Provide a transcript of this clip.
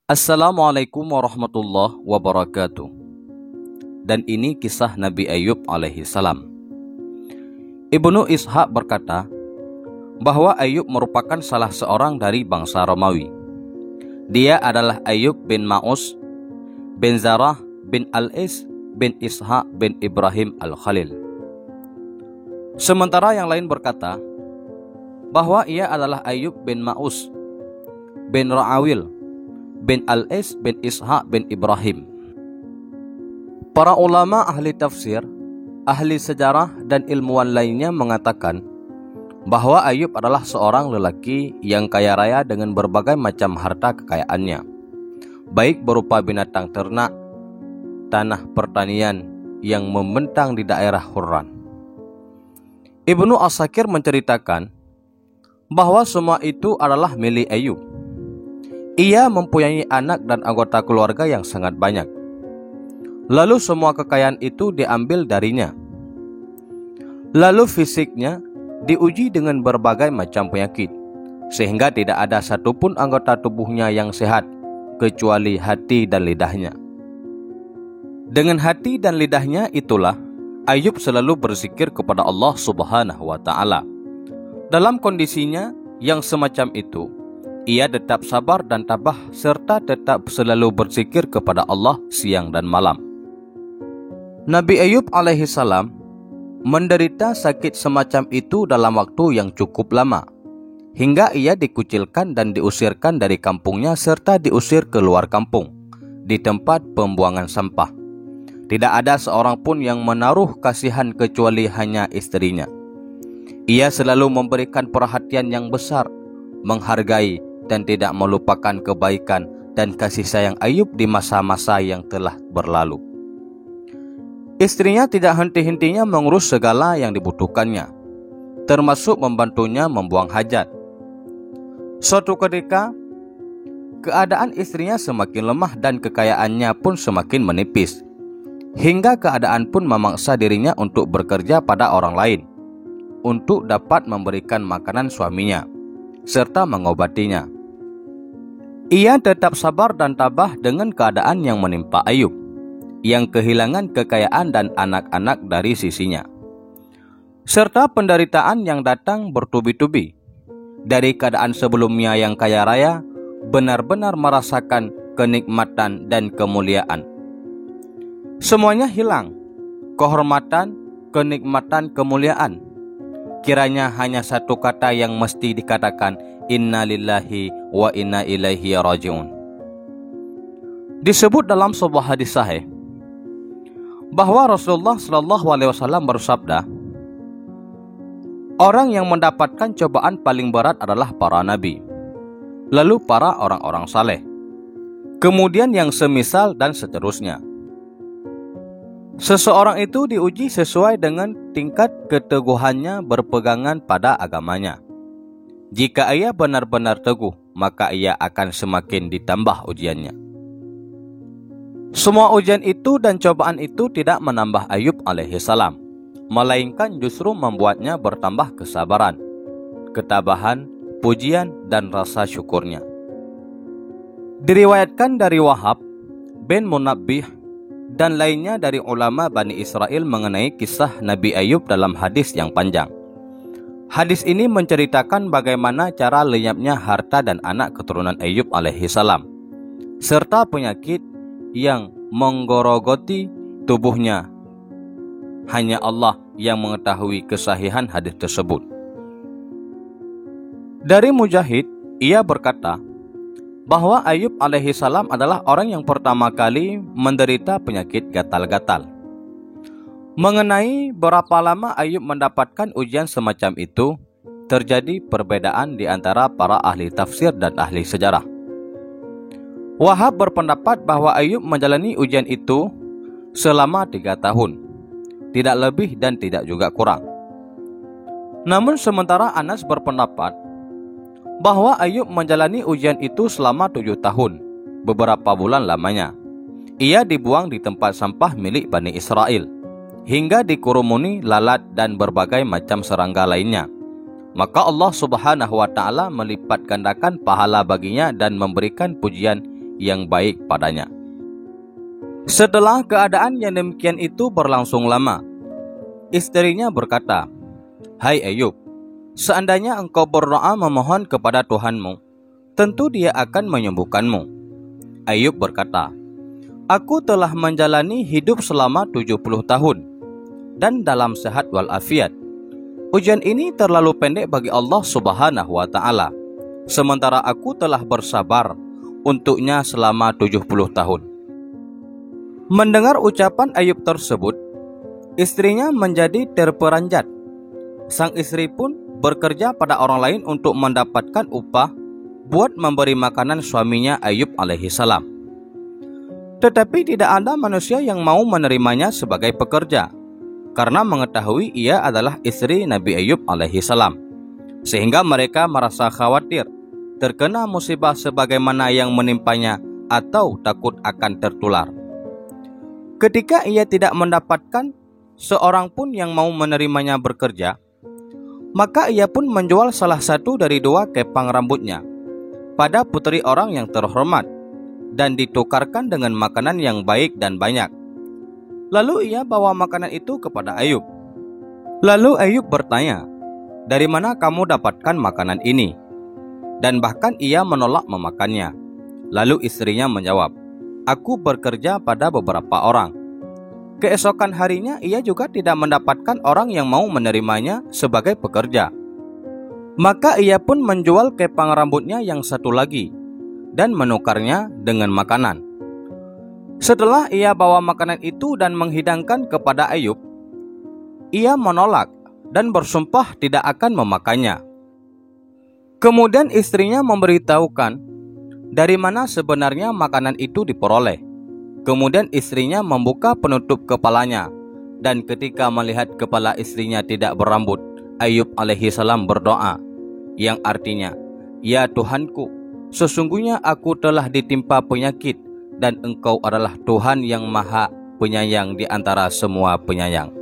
Assalamualaikum warahmatullahi wabarakatuh. Dan ini kisah Nabi Ayub alaihi salam. Ibnu Ishaq berkata bahwa Ayub merupakan salah seorang dari bangsa Romawi. Dia adalah Ayub bin Ma'us bin Zarah bin Al-Is bin Ishaq bin Ibrahim Al-Khalil. Sementara yang lain berkata bahwa ia adalah Ayub bin Ma'us bin Ra'awil bin Al-Is bin Ishaq bin Ibrahim. Para ulama ahli tafsir, ahli sejarah dan ilmuwan lainnya mengatakan bahwa Ayub adalah seorang lelaki yang kaya raya dengan berbagai macam harta kekayaannya, baik berupa binatang ternak, tanah pertanian yang membentang di daerah Hurran. Ibnu Asakir menceritakan bahwa semua itu adalah milik Ayub. Ia mempunyai anak dan anggota keluarga yang sangat banyak. Lalu semua kekayaan itu diambil darinya. Lalu fisiknya diuji dengan berbagai macam penyakit, sehingga tidak ada satupun anggota tubuhnya yang sehat, kecuali hati dan lidahnya. Dengan hati dan lidahnya itulah Ayub selalu berzikir kepada Allah Subhanahu wa Ta'ala. Dalam kondisinya yang semacam itu, ia tetap sabar dan tabah serta tetap selalu berzikir kepada Allah siang dan malam. Nabi Ayub alaihi salam menderita sakit semacam itu dalam waktu yang cukup lama, hingga ia dikucilkan dan diusirkan dari kampungnya serta diusir ke luar kampung, di tempat pembuangan sampah. Tidak ada seorang pun yang menaruh kasihan kecuali hanya istrinya. Ia selalu memberikan perhatian yang besar, menghargai dan tidak melupakan kebaikan dan kasih sayang Ayub di masa-masa yang telah berlalu. Istrinya tidak henti-hentinya mengurus segala yang dibutuhkannya, termasuk membantunya membuang hajat. Suatu ketika, keadaan istrinya semakin lemah dan kekayaannya pun semakin menipis, hingga keadaan pun memaksa dirinya untuk bekerja pada orang lain, untuk dapat memberikan makanan suaminya, serta mengobatinya. Ia tetap sabar dan tabah dengan keadaan yang menimpa Ayub, yang kehilangan kekayaan dan anak-anak dari sisinya, serta penderitaan yang datang bertubi-tubi. Dari keadaan sebelumnya yang kaya raya, benar-benar merasakan kenikmatan dan kemuliaan. Semuanya hilang, kehormatan, kenikmatan, kemuliaan. Kiranya hanya satu kata yang mesti dikatakan, Inna lillahi wa inna ilaihi raji'un. Disebut dalam sebuah hadis sahih bahwa Rasulullah SAW bersabda, orang yang mendapatkan cobaan paling berat adalah para nabi, lalu para orang-orang saleh, kemudian yang semisal dan seterusnya. Seseorang itu diuji sesuai dengan tingkat keteguhannya berpegangan pada agamanya. Jika ia benar-benar teguh, maka ia akan semakin ditambah ujiannya. Semua ujian itu dan cobaan itu tidak menambah Ayub alaihi salam, melainkan justru membuatnya bertambah kesabaran, ketabahan, pujian, dan rasa syukurnya. Diriwayatkan dari Wahab bin Munabbih dan lainnya dari ulama Bani Israel mengenai kisah Nabi Ayub dalam hadis yang panjang. Hadis ini menceritakan bagaimana cara lenyapnya harta dan anak keturunan Ayub alaihi salam, serta penyakit yang menggorogoti tubuhnya. Hanya Allah yang mengetahui kesahihan hadis tersebut. Dari Mujahid, ia berkata bahwa Ayub alaihi salam adalah orang yang pertama kali menderita penyakit gatal-gatal. Mengenai berapa lama Ayub mendapatkan ujian semacam itu, terjadi perbedaan di antara para ahli tafsir dan ahli sejarah. Wahab berpendapat bahwa Ayub menjalani ujian itu selama 3 tahun, tidak lebih dan tidak juga kurang. Namun sementara Anas berpendapat bahwa Ayub menjalani ujian itu selama 7 tahun, beberapa bulan lamanya. Ia dibuang di tempat sampah milik Bani Israel, hingga dikurumuni lalat dan berbagai macam serangga lainnya. Maka Allah Subhanahu wa Ta'ala melipat gandakan pahala baginya dan memberikan pujian yang baik padanya. Setelah keadaan yang demikian itu berlangsung lama, istrinya berkata, "Hai Ayub, seandainya engkau berdoa memohon kepada Tuhanmu, tentu Dia akan menyembuhkanmu." Ayub berkata, "Aku telah menjalani hidup selama 70 tahun dan dalam sehat walafiat. Ujian ini terlalu pendek bagi Allah Subhanahu wa Ta'ala, sementara aku telah bersabar untuknya selama 70 tahun." Mendengar ucapan Ayub tersebut, istrinya menjadi terperanjat. Sang istri pun bekerja pada orang lain untuk mendapatkan upah buat memberi makanan suaminya Ayub alaihissalam. Tetapi tidak ada manusia yang mau menerimanya sebagai pekerja, karena mengetahui ia adalah istri Nabi Ayub alaihissalam, sehingga mereka merasa khawatir terkena musibah sebagaimana yang menimpanya atau takut akan tertular. Ketika ia tidak mendapatkan seorang pun yang mau menerimanya bekerja, maka ia pun menjual salah satu dari 2 kepang rambutnya pada putri orang yang terhormat dan ditukarkan dengan makanan yang baik dan banyak. Lalu ia bawa makanan itu kepada Ayub. Lalu Ayub bertanya, "Dari mana kamu dapatkan makanan ini?" Dan bahkan ia menolak memakannya. Lalu istrinya menjawab, "Aku bekerja pada beberapa orang." Keesokan harinya ia juga tidak mendapatkan orang yang mau menerimanya sebagai pekerja. Maka ia pun menjual kepang rambutnya yang satu lagi dan menukarnya dengan makanan. Setelah ia bawa makanan itu dan menghidangkan kepada Ayub, ia menolak dan bersumpah tidak akan memakannya. Kemudian istrinya memberitahukan dari mana sebenarnya makanan itu diperoleh. Kemudian istrinya membuka penutup kepalanya, dan ketika melihat kepala istrinya tidak berambut, Ayub alaihissalam berdoa, yang artinya, "Ya Tuhanku, sesungguhnya aku telah ditimpa penyakit, dan Engkau adalah Tuhan yang Maha Penyayang di antara semua penyayang."